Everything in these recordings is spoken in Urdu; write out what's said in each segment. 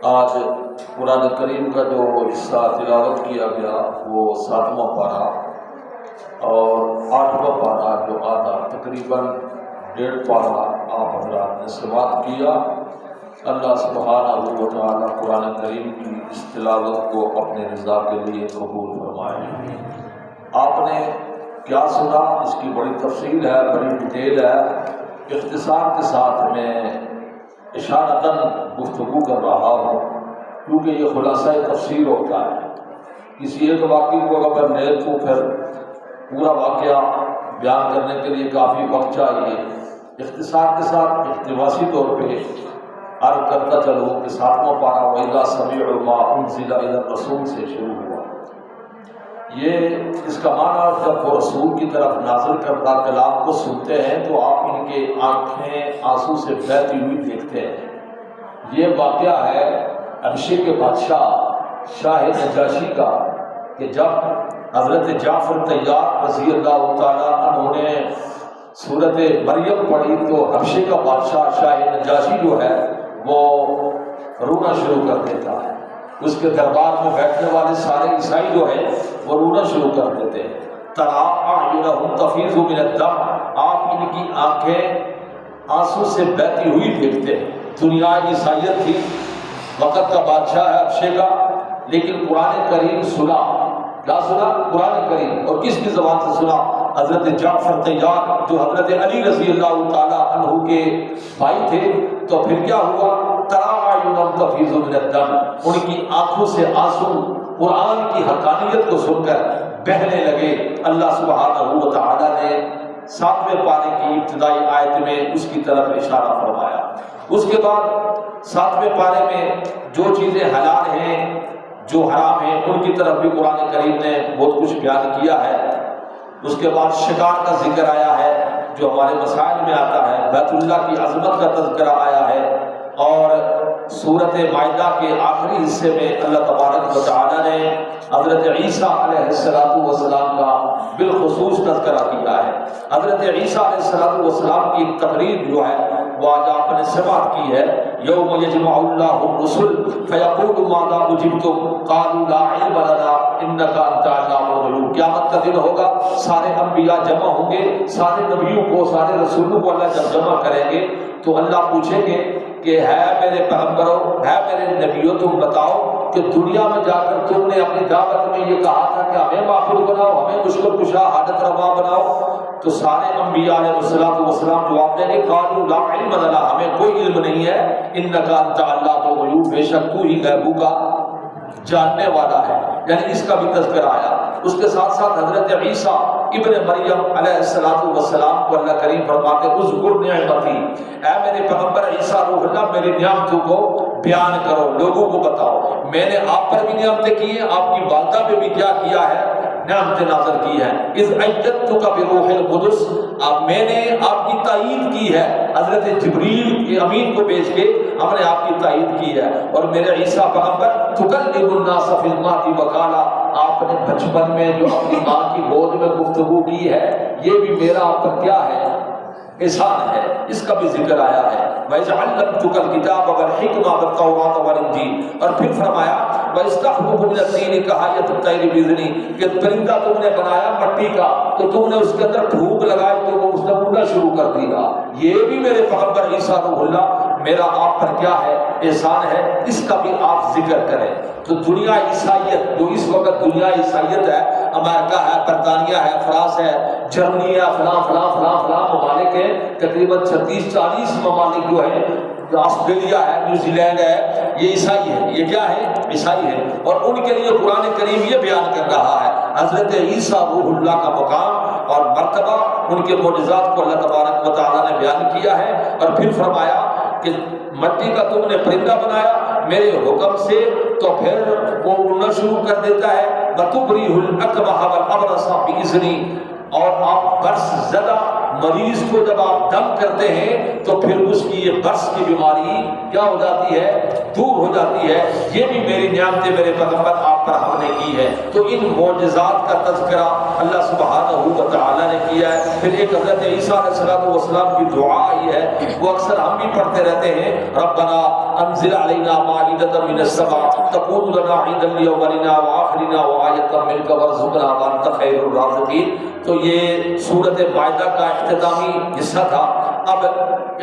آج قرآن کریم کا جو حصہ تلاوت کیا گیا وہ 7واں پارہ اور 8واں پارہ جو آدھا تقریباً 1.5 پارہ آپ حضرات نے سماعت کیا۔ اللہ سبحانہ و تعالیٰ قرآن کریم کی اس تلاوت کو اپنے رضا کے لیے قبول فرمائے۔ آپ نے کیا سنا، اس کی بڑی تفصیل ہے، بڑی ڈیٹیل ہے۔ اختصار کے ساتھ میں اشارتاً گفتگو کر رہا ہوں کیونکہ یہ خلاصہ تفسیر ہوتا ہے۔ کسی ایک واقعے کو اگر لے تو پھر پورا واقعہ بیان کرنے کے لیے کافی وقت چاہیے۔ اختصار کے ساتھ اقتباسی طور پہ عرض کرتا چلوں کہ 7واں پارہ وَإِذَا سَمِعُوا مَا أُنزِلَ إِلَى الرَّسُولِ سے شروع ہوا۔ یہ اس کا معنی جب وہ رسول کی طرف نازل کردہ کلام کو سنتے ہیں تو آپ ان کے آنکھیں آنسو سے بہتی ہوئی دیکھتے ہیں۔ یہ واقعہ ہے حبشے کے بادشاہ شاہ نجاشی کا کہ جب حضرت جعفر طیار رضی اللہ تعالیٰ عنہ نے سورۃ مریم پڑھی تو حبشے کا بادشاہ شاہ نجاشی جو ہے وہ رونا شروع کر دیتا ہے۔ اس کے دربار میں بیٹھنے والے سارے عیسائی جو ہیں وہ رونا شروع کر دیتے ہیں۔ تَرَىٰ أَعْيُنَهُمْ تَفِيضُ مِنَ الدَّمْعِ، آپ ان کی آنکھیں آنسو سے بہتی ہوئی دیکھتے ہیں۔ دنیا عیسائیت تھی، وقت کا بادشاہ ہے حبشے کا، لیکن قرآن کریم سنا۔ کیا سنا؟ قرآن کریم۔ اور کس کی زبان سے سنا؟ حضرت جعفر طیار جو حضرت علی رضی اللہ تعالیٰ عنہ کے بھائی تھے۔ تو پھر کیا ہوا؟ تَرَىٰ أَعْيُنَهُمْ تَفِيضُ مِنَ الدَّمْعِ، ان کی آنکھوں سے آنسو قرآن کی حقانیت کو سن کر بہنے لگے۔ اللہ سبحانہ و تعالیٰ نے 7ویں پارے کی ابتدائی آیت میں اس کی طرف اشارہ فرمایا۔ اس کے بعد 7ویں پارے میں جو چیزیں حلال ہیں جو حرام ہیں ان کی طرف بھی قرآن کریم نے بہت کچھ بیان کیا ہے۔ اس کے بعد شکار کا ذکر آیا ہے جو ہمارے مسائل میں آتا ہے، بیت اللہ کی عظمت کا تذکرہ آیا ہے، اور سورۃ مائدہ کے آخری حصے میں اللہ تبارک و تعالیٰ نے حضرت عیسیٰ علیہ السلام کا بالخصوص تذکرہ کیا ہے۔ حضرت عیسیٰ علیہ السلام کی تقریر جو ہے وہ آج آپ نے سماعت کی ہے۔ یوم یجمع اللہ الرسل فیقول ماذا اجبتم قالوا لا علم لنا انک انت علام الغیوب۔ قیامت کا دن ہوگا، سارے انبیاء جمع ہوں گے، سارے نبیوں کو، سارے رسولوں کو اللہ جب جمع کریں گے تو اللہ پوچھیں گے کہ ہے میرے پیغمبروں، ہے میرے نبیوں، تم بتاؤ کہ دنیا میں جا کر تم نے اپنی دعوت میں یہ کہا تھا کہ ہمیں معبود بناؤ، ہمیں مشکل کشا حاجت روا بناؤ؟ تو سارے انبیاء علیہ السلام جواب دیں گے قالوا لا علم لنا، ہمیں کوئی علم نہیں ہے، انک انت علام الغیوب، بے شک تو ہی غیبوں کا جاننے والا ہے۔ یعنی اس کا بھی تذکرہ آیا۔ اس کے ساتھ ساتھ حضرت عیسیٰ ابن مریم علیہ السلام کو اللہ کریم فرماتے اذکر نعمتی، اے میرے پیغمبر عیسیٰ روح اللہ میری نعمتوں کو بیان کرو، لوگوں کو بتاؤ۔ میں نے آپ پر بھی نعمتیں کی ہیں، آپ کی والدہ پہ بھی کیا کیا ہے؟ نعمتیں نازل کی ہیں۔ اذ ایدتک بروح القدس، اب میں نے آپ کی تائید کی ہے، حضرت جبریل کے امین کو بھیج کے ہم نے آپ کی تائید کی ہے۔ اور میرے عیسیٰ پیغمبر تکلم الناس فی المہد وکہلا، آپ نے بچپن میں جو اپنی ماں کی گود میں گفتگو کی ہے، یہ بھی میرا آپ پر کیا ہے؟ احسان ہے۔ اس کا بھی ذکر آیا ہے وَإِذْ عَلَّمْتُكَ الْكِتَابَ وَالْحِكْمَةَ وَالتَّوْرَاةَ وَالْإِنْجِيلَ، اور پھر فرمایا وَإِسْتَخْلُقُ مِنَ الطِّينِ كَهَيْئَةِ الطَّيْرِ بِإِذْنِي، کہ پرندہ تم نے بنایا مٹی کا تو تم نے اس کے اندر پھونک لگائی تو وہ اس نے اڑنا شروع کر دیا۔ یہ بھی میرے پیغمبر عیسیٰ روح اللہ میرا آپ پر کیا ہے؟ احسان ہے۔ اس کا بھی آپ ذکر کریں۔ تو دنیا عیسائیت جو اس وقت دنیا عیسائیت ہے، امریکہ ہے، برطانیہ ہے، فرانس ہے، جرمنی ہے، فلاں فلاں فلاں فلاں ممالک ہیں، تقریباً 36-40 ممالک جو ہیں، آسٹریلیا ہے، نیوزی لینڈ ہے، یہ عیسائی ہے۔ یہ کیا ہے؟ عیسائی ہے۔ اور ان کے لیے قرآن کریم یہ بیان کر رہا ہے حضرت عیسیٰ روح اللہ کا مقام اور مرتبہ، ان کے معجزات کو اللہ تبارک و تعالیٰ نے بیان کیا ہے۔ اور پھر فرمایا کہ مٹی کا تم نے پرندہ بنایا میرے حکم سے تو پھر وہ اڑنا شروع کر دیتا ہے۔ وَتُبْرِئُ الْأَكْمَحَ وَالْأَبْرَصَ بِإِذْنِي، اور آپ برس زدہ مریض کو جب آپ دم کرتے ہیں تو پھر اس کی یہ برس کی بیماری کیا ہو جاتی ہے؟ دور ہو جاتی ہے۔ یہ بھی میری نعمتیں میرے پیغمبر آپ آپ پر ہم نے کی ہے۔ تو ان معجزات کا تذکرہ اللہ سبحانہ و تعالیٰ نے کیا ہے۔ پھر ایک حضرت عیسیٰ علیہ السلام کی دعا آئی ہے، وہ اکثر ہم بھی پڑھتے رہتے ہیں، ربنا انزل علینا مائدۃ من السماء تکون لنا عیدا لاولنا وآخرنا وآیۃ منک وارزقنا وانت خیر الرازقین۔ تو یہ سورۃ مائدہ کا اختتامی حصہ تھا۔ اب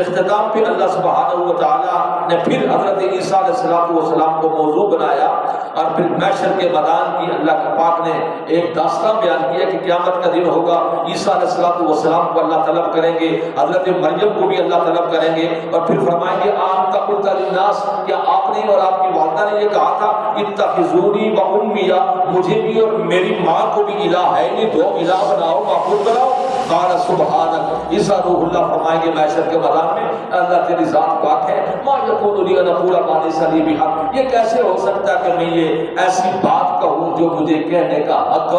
اختتام پہ اللہ سبحانہ و تعالیٰ نے پھر حضرت عیسیٰ علیہ السلام کو موضوع بنایا، اور پھر محشر کے میدان کی اللہ پاک نے ایک داستان بیان کیا کہ قیامت کا دن ہوگا، عیسیٰ علیہ السلام کو اللہ طلب کریں گے، حضرت مریم کو بھی اللہ طلب کریں گے، اور پھر فرمائیں گے آن قلت للناس، کیا آپ نے اور آپ کی والدہ نے یہ کہا تھا اتخذونی و امی، مجھے بھی اور میری ماں کو بھی الہ ہے نہیں، دو الہ بناؤ، معبود بناؤ؟ قال سبحانک، عیسیٰ روح اللہ فرمائیں گے محشر کے میدان میں اللہ تیری ذات پاک ہے، ما یکون لی ان اقول ما لیس لی بحق، یہ کیسے ہو سکتا ہے کہ میں یہ ایسی بات کہوں جو مجھے کہنے کا حق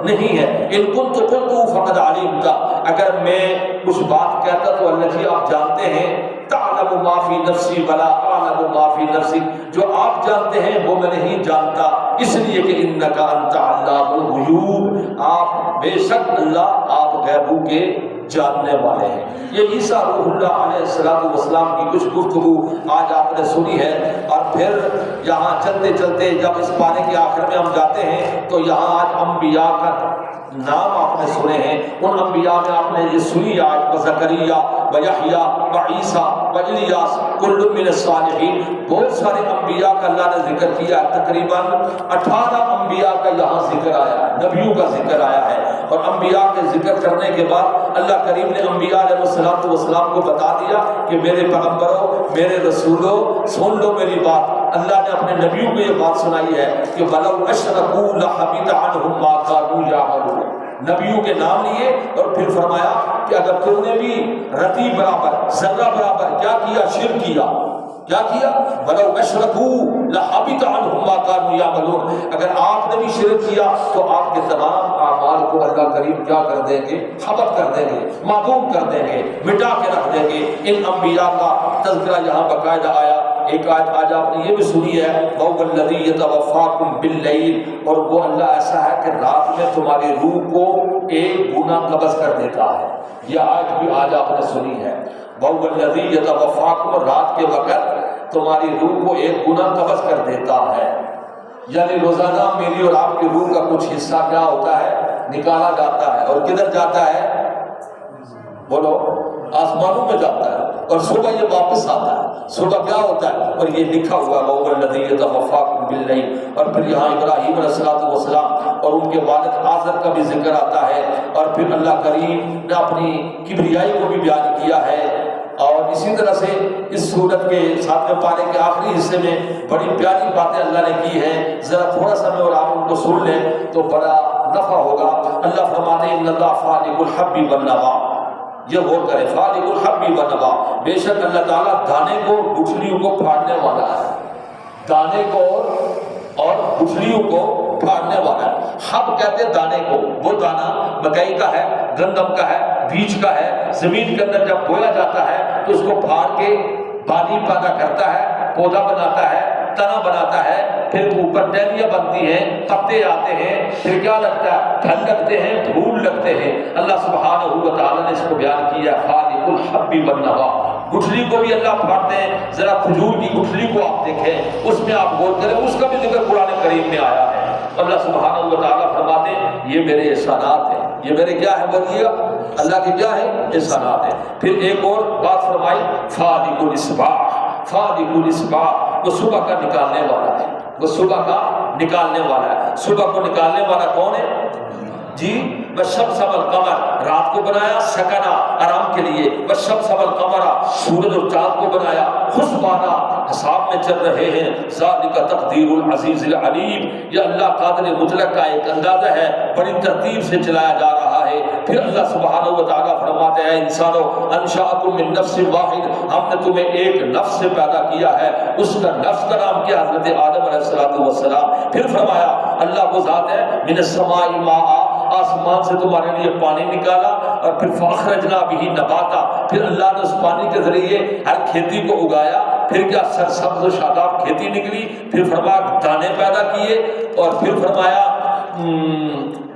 نہیں ہے۔ ان کنت قلت فقد علمت، اگر میں کچھ بات کہتا تو اللہ جی آپ جانتے ہیں، تعلم ما فی نفسی ولا اعلم ما فی نفسک، جو آپ جانتے ہیں وہ میں نہیں جانتا، اس لیے کہ انک انت علام الغیوب، آپ بے شک اللہ آپ غیبوں کے جاننے والے ہیں۔ یہ عیسیٰ روح اللہ علیہ السلام کی کچھ گفتگو آج آپ نے سنی ہے، اور پھر یہاں چلتے چلتے جب اس پارے کے آخر میں ہم جاتے ہیں تو یہاں آج انبیاء کا نام آپ نے سنے ہیں، ان انبیاء میں آپ نے یہ سنی آج زکریا و یحییٰ و عیسیٰ و الیاس کل من الصالحین، بہت سارے انبیاء کا اللہ نے ذکر کیا، تقریباً 18 انبیاء کا یہاں ذکر آیا ہے، نبیوں کا ذکر آیا ہے، اور انبیاء کے ذکر کرنے کے بعد اللہ کریم نے انبیاء علیہ السلام کو بتا دیا کہ میرے پیغمبروں، میرے رسولوں، سن لو میری بات۔ اللہ نے اپنے نبیوں کو یہ بات سنائی ہے کہ وَلَوْ أَشْرَكُوا لَحَبِطَ عَنْهُمْ مَا كَانُوا يَعْمَلُونَ، نبیوں کے نام لیے، اور پھر فرمایا کہ اگر تم نے بھی رتی برابر، ذرہ برابر کیا کیا، شرک کیا کیا، وَلَوْ أَشْرَكُوا لَحَبِطَ عَنْهُمْ مَا كَانُوا يَعْمَلُونَ، اگر آپ نے بھی شرک کیا تو آپ کے تمام اعمال کو اللہ کریم کیا کر دیں گے، حبط کر دیں گے، معدوم کر دیں گے، مٹا کے رکھ دیں گے۔ ان انبیاء کا تذکرہ یہاں باقاعدہ آیا۔ ایک آج آپ نے یہ بھی سنی ہے، وَهُوَ الَّذِي يَتَوَفَّاكُم بِاللَّيْلِ، اور وہ اللہ ایسا ہے کہ رات میں تمہاری روح کو ایک گنا قبض کر دیتا ہے۔ یہ آج آپ نے سنی ہے، وَهُوَ الَّذِي يَتَوَفَّاكُم، رات کے وقت تمہاری روح کو ایک گنا قبض کر دیتا ہے، یعنی روزانہ میری اور آپ کی روح کا کچھ حصہ کیا ہوتا ہے، نکالا جاتا ہے، اور کدھر جاتا ہے، بولو، آسمانوں میں جاتا ہے، اور صبح یہ واپس آتا ہے۔ صبح کیا ہوتا ہے، اور یہ لکھا ہوا وَهُوَ الَّذِي يَتَوَفَّاكُم بِاللَّيْلِ، اور پھر یہاں ابراہیم علیہ السلام اور ان کے والد آزر کا بھی ذکر آتا ہے، اور پھر اللہ کریم نے اپنی کبریائی کو بھی بیان کیا ہے۔ اور اسی طرح سے اس سورت کے 7ویں پارے کے آخری حصے میں بڑی پیاری باتیں اللہ نے کی ہیں، ذرا تھوڑا سا میں اور آپ ان کو سن لیں تو بڑا نفع ہوگا۔ اللہ فرماتے ہیں ان اللہ فالق الحب والنوى، یہ غور کریں، فالق الحب والنوى، بے شک اللہ تعالیٰ دانے کو گٹھلیوں کو پھاڑنے والا ہے، دانے کو اور گٹھلیوں کو پھاڑنے والا ہے۔ حب کہتے ہیں دانے کو، وہ دانہ مکئی کا ہے، گندم کا ہے، بیج کا ہے، زمین کے اندر جب بویا جاتا ہے تو اس کو پھاڑ کے بانی پیدا کرتا ہے، پودا بناتا ہے، تنا بناتا ہے، پھر اوپر ڈہلیاں بنتی ہیں، پتے آتے ہیں، پھر کیا لگتا ہے، پھل لگتے ہیں، پھول لگتے ہیں۔ اللہ سبحانہ و تعالیٰ نے اس کو بیان کیا فالق الحب والنوى، گٹھلی کو بھی اللہ پھاڑتے ہیں۔ ذرا کھجور کی گٹھلی کو آپ دیکھیں، اس میں آپ غور کریں، اس کا بھی ذکر قرآن کریم میں آیا ہے۔ اللہ سبحانہ و تعالیٰ فرماتے ہیں یہ میرے احسانات ہیں، یہ میرے کیا ہے، بولیے گا، اللہ کے کیا ہے، احسانات ہیں۔ پھر ایک اور بات فرمائی فالق الاصباح، فالق الاصباح، وہ صبح کا نکالنے والا ہے، وہ صبح کا نکالنے والا ہے۔ صبح کو نکالنے والا کون ہے جی؟ والشمس والقمر، رات کو بنایا سکنا، آرام کے لیے، والشمس والقمر، سورج اور چاند کو بنایا حسبانا، حساب میں چل رہے ہیں، ذالک تقدیر العزیز العلیم، یہ اللہ قادر مطلق کا ایک اندازہ ہے، بڑی ترتیب سے چلایا جا رہا ہے۔ پھر اللہ سبحانہ و تعالیٰ فرماتے ہیں انسانو انشأکم من نفس واحد، ہم نے تمہیں ایک نفس سے پیدا کیا ہے، اس کا نفس کا نام کیا، حضرت آدم علیہ السلام۔ پھر فرمایا اللہ وہ ذات ہے من السماء ماء، آسمان سے تمہارے لیے پانی نکالا، اور پھر فاخرجنا به نباتا، پھر اللہ نے اس پانی کے ذریعے ہر کھیتی کو اگایا، پھر کیا سرسبز و شاداب کھیتی نکلی، پھر فرمایا دانے پیدا کیے، اور پھر فرمایا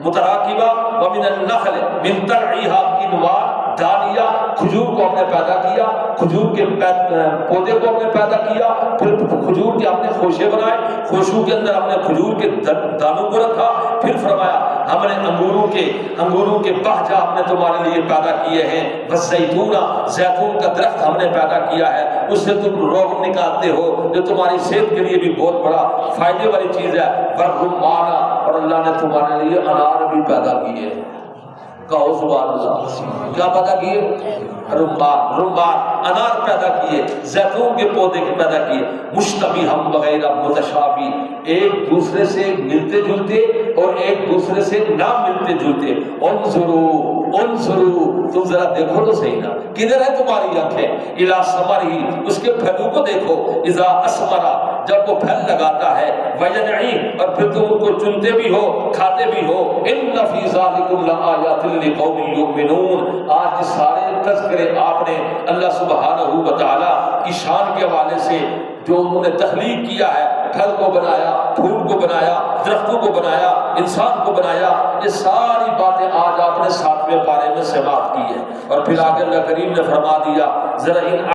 متراکبہ ومن النخل من طلعها قنوان دانیہ، کھجور کو ہم نے پیدا کیا، کھجور کے پودے کو ہم نے پیدا کیا، پھر کھجور کے ہم نے خوشے بنائے، خوشوں کے اندر ہم نے کھجور کے دانوں کو رکھا، پھر فرمایا ہم نے انگوروں کے بہجہ ہم نے تمہارے لیے پیدا کیے ہیں، والزیتون، زیتون کا درخت ہم نے پیدا کیا ہے، اس سے تم روغن نکالتے ہو جو تمہاری صحت کے لیے بھی بہت بڑا فائدے والی چیز ہے، والرمان، اور اللہ نے تمہارے لیے انار بھی پیدا کیے ہیں۔ کہو سبحان اللہ، کیا پیدا کیے؟ رمان، انار پیدا کیے، زیتون کے پودے پیدا کیے، مشتبیہم وغیرہ متشابہ، ایک دوسرے سے ملتے جلتے اور ایک دوسرے سے نہ ملتے جلتے۔ انظروا، تم ذرا دیکھو تو صحیح نا، کدھر ہے تمہاری آنکھیں؟ الی ثمرہ، اس کے پھلوں کو دیکھو، اذا اثمر، جب وہ پھل لگاتا ہے، وینعی، اور پھر تم ان کو چنتے بھی ہو، کھاتے بھی ہو۔ ان فی ذلکم لآیات لقوم یؤمنون۔ آج سارے تذکرے آپ نے اللہ سبحانہ و تعالی کی شان کے حوالے سے جو انہوں نے تخلیق کیا ہے، پھل کو بنایا، پھول کو بنایا، درختوں کو بنایا، انسان کو بنایا، یہ ساری باتیں آج آپ نے 7ویں پارے میں سماعت کی ہے۔ اور پھر آگے اللہ کریم نے فرما دیا ذرا ان